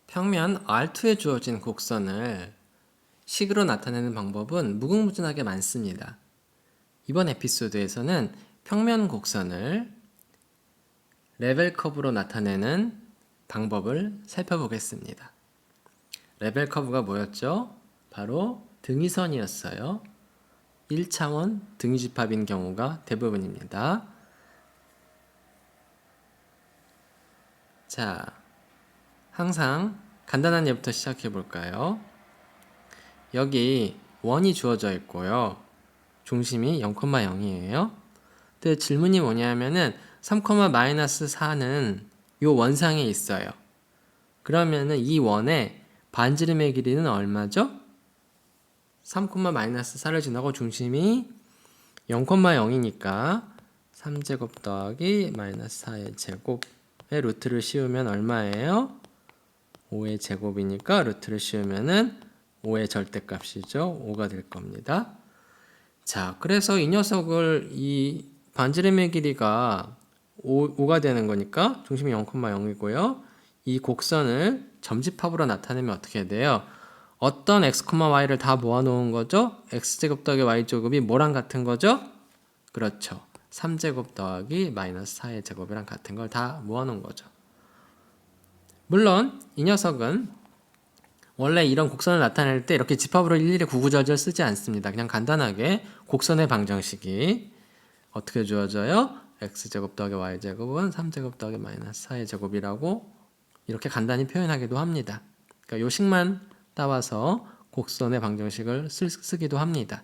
평면 R2에 주어진 곡선을 식으로 나타내는 방법은 무궁무진하게 많습니다. 이번 에피소드에서는 평면 곡선을 레벨 커브로 나타내는 방법을 살펴보겠습니다. 레벨 커브가 뭐였죠? 바로 등위선이었어요. 1차원 등위집합인 경우가 대부분입니다. 자, 항상 간단한 예부터 시작해 볼까요? 여기 원이 주어져 있고요. 중심이 0,0이에요. 근데 질문이 뭐냐면은 3,-4는 요 원상에 있어요. 그러면은 이 원의 반지름의 길이는 얼마죠? 3,-4를 지나고 중심이 0,0이니까 3제곱 더하기 마이너스 4의 제곱의 루트를 씌우면 얼마예요? 5의 제곱이니까 루트를 씌우면은 5의 절대값이죠. 5가 될 겁니다. 자, 그래서 이 녀석을 이 반지름의 길이가 5가 되는 거니까 중심이 0,0이고요. 이 곡선을 점집합으로 나타내면 어떻게 돼요? 어떤 x, y를 다 모아놓은 거죠? x제곱 더하기 y제곱이 뭐랑 같은 거죠? 그렇죠. 3제곱 더하기 마이너스 4의 제곱이랑 같은 걸 다 모아놓은 거죠. 물론 이 녀석은 원래 이런 곡선을 나타낼 때 이렇게 집합으로 일일이 구구절절 쓰지 않습니다. 그냥 간단하게 곡선의 방정식이 어떻게 주어져요? x제곱 더하기 y제곱은 3제곱 더하기 마이너스 4의 제곱이라고 이렇게 간단히 표현하기도 합니다. 그러니까 요 식만 따와서 곡선의 방정식을 쓰기도 합니다.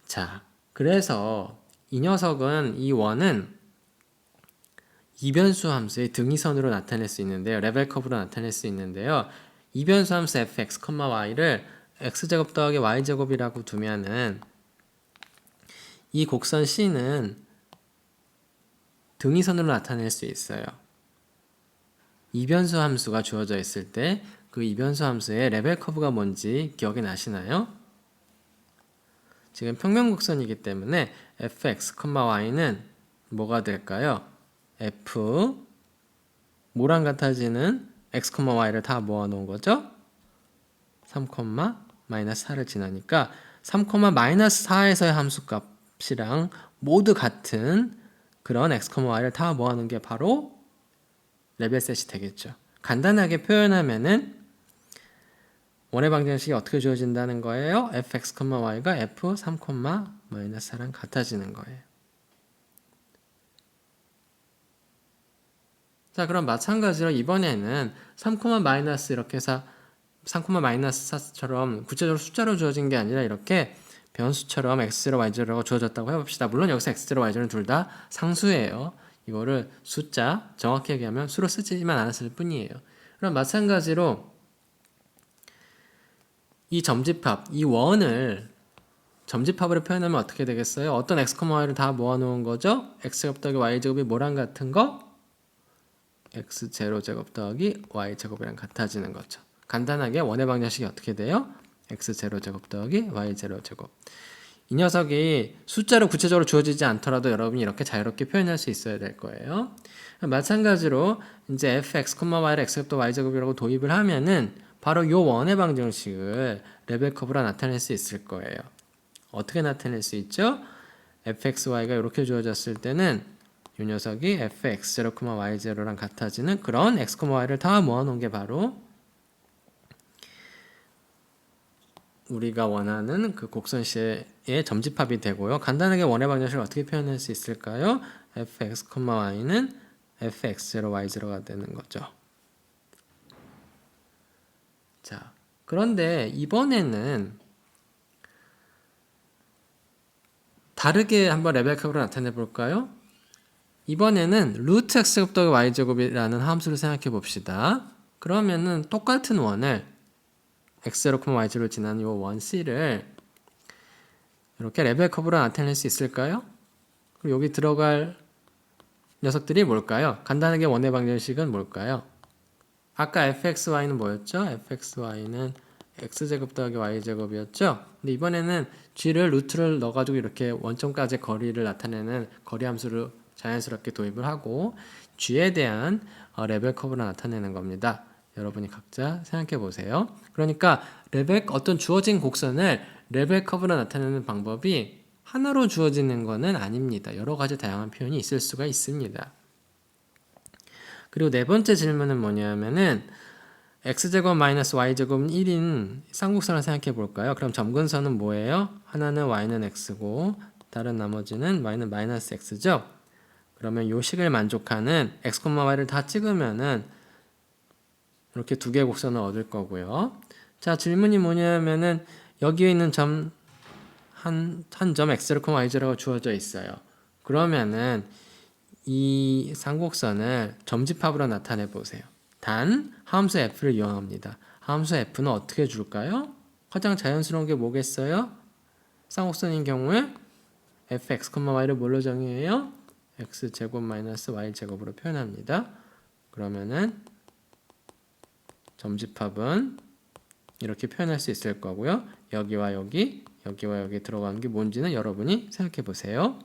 자, 그래서 이 녀석은 이 원은 이변수 함수의 등위선으로 나타낼 수 있는데요. 레벨 커브로 나타낼 수 있는데요. 이변수 함수 fx, y를 x제곱 더하기 y제곱이라고 두면은 이 곡선 C는 등위선으로 나타낼 수 있어요. 이변수 함수가 주어져 있을 때 그 이변수 함수의 레벨 커브가 뭔지 기억이 나시나요? 지금 평면곡선이기 때문에 fx, y는 뭐가 될까요? f 뭐랑 같아지는 x, y를 다 모아놓은 거죠? 3, 마이너스 4를 지나니까 3, 마이너스 4에서의 함수값이랑 모두 같은 그런 x, y를 다 모아놓은 게 바로 레벨셋이 되겠죠. 간단하게 표현하면은 원의 방정식이 어떻게 주어진다는 거예요? fx, y가 f 3, 마이너스 4랑 같아지는 거예요. 자, 그럼 마찬가지로 이번에는 3, 마이너스 이렇게 해서 3, 마이너스 4처럼 구체적으로 숫자로 주어진 게 아니라 이렇게 변수처럼 x0, y0가 주어졌다고 해봅시다. 물론 여기서 x0, y0는 둘 다 상수예요. 이거를 숫자, 정확히 얘기하면 수로 쓰지만 않았을 뿐이에요. 그럼 마찬가지로 이 점집합, 이 원을 점집합으로 표현하면 어떻게 되겠어요? 어떤 x, y를 다 모아놓은 거죠? x제곱 더하기 y제곱이 뭐랑 같은 거? x0 제곱 더하기 y제곱이랑 같아지는 거죠. 간단하게 원의 방정식이 어떻게 돼요? x0 제곱 더하기 y0 제곱. 이 녀석이 숫자로 구체적으로 주어지지 않더라도 여러분이 이렇게 자유롭게 표현할 수 있어야 될 거예요. 마찬가지로 이제 fx, y를 x제곱 더 y제곱이라고 도입을 하면은 바로 요 원의 방정식을 레벨 커브로 나타낼 수 있을 거예요. 어떻게 나타낼 수 있죠? fxy가 이렇게 주어졌을 때는 이 녀석이 fx0, y0랑 같아지는 그런 x, y를 다 모아놓은 게 바로 우리가 원하는 그 곡선 C의 점집합이 되고요. 간단하게 원의 방정식을 어떻게 표현할 수 있을까요? fx, y는 fx0, y0가 되는 거죠. 자, 그런데 이번에는 다르게 한번 레벨 커브로 나타내 볼까요? 이번에는 루트 x제곱 더하기 y제곱이라는 함수를 생각해 봅시다. 그러면은 똑같은 원을 x0, y0를 지나는 이 원 C를 이렇게 레벨 커브로 나타낼 수 있을까요? 그리고 여기 들어갈 녀석들이 뭘까요? 간단하게 원의 방정식은 뭘까요? 아까 fxy는 뭐였죠? fxy는 x제곱 더하기 y제곱이었죠? 근데 이번에는 g를 루트를 넣어가지고 이렇게 원점까지 거리를 나타내는 거리 함수를 자연스럽게 도입을 하고 g에 대한 레벨 커브를 나타내는 겁니다. 여러분이 각자 생각해 보세요. 그러니까 어떤 주어진 곡선을 레벨 커브로 나타내는 방법이 하나로 주어지는 것은 아닙니다. 여러 가지 다양한 표현이 있을 수가 있습니다. 그리고 네 번째 질문은 뭐냐면은 x제곱 마이너스 y제곱은 1인 쌍곡선을 생각해 볼까요? 그럼 점근선은 뭐예요? 하나는 y는 x고 다른 나머지는 y는 마이너스 x죠? 그러면 요 식을 만족하는 x, y를 다 찍으면은 이렇게 두 개의 곡선을 얻을 거고요. 자, 질문이 뭐냐면은 여기에 있는 점 한 점 x0, y0가 주어져 있어요. 그러면은 이 쌍곡선을 점집합으로 나타내 보세요. 단 함수 f를 이용합니다. 함수 f는 어떻게 줄까요? 가장 자연스러운 게 뭐겠어요? 쌍곡선인 경우에 fx, y를 뭘로 정의해요? x제곱 마이너스 y제곱으로 표현합니다. 그러면은 점집합은 이렇게 표현할 수 있을 거고요. 여기와 여기, 여기와 여기 들어가는 게 뭔지는 여러분이 생각해 보세요.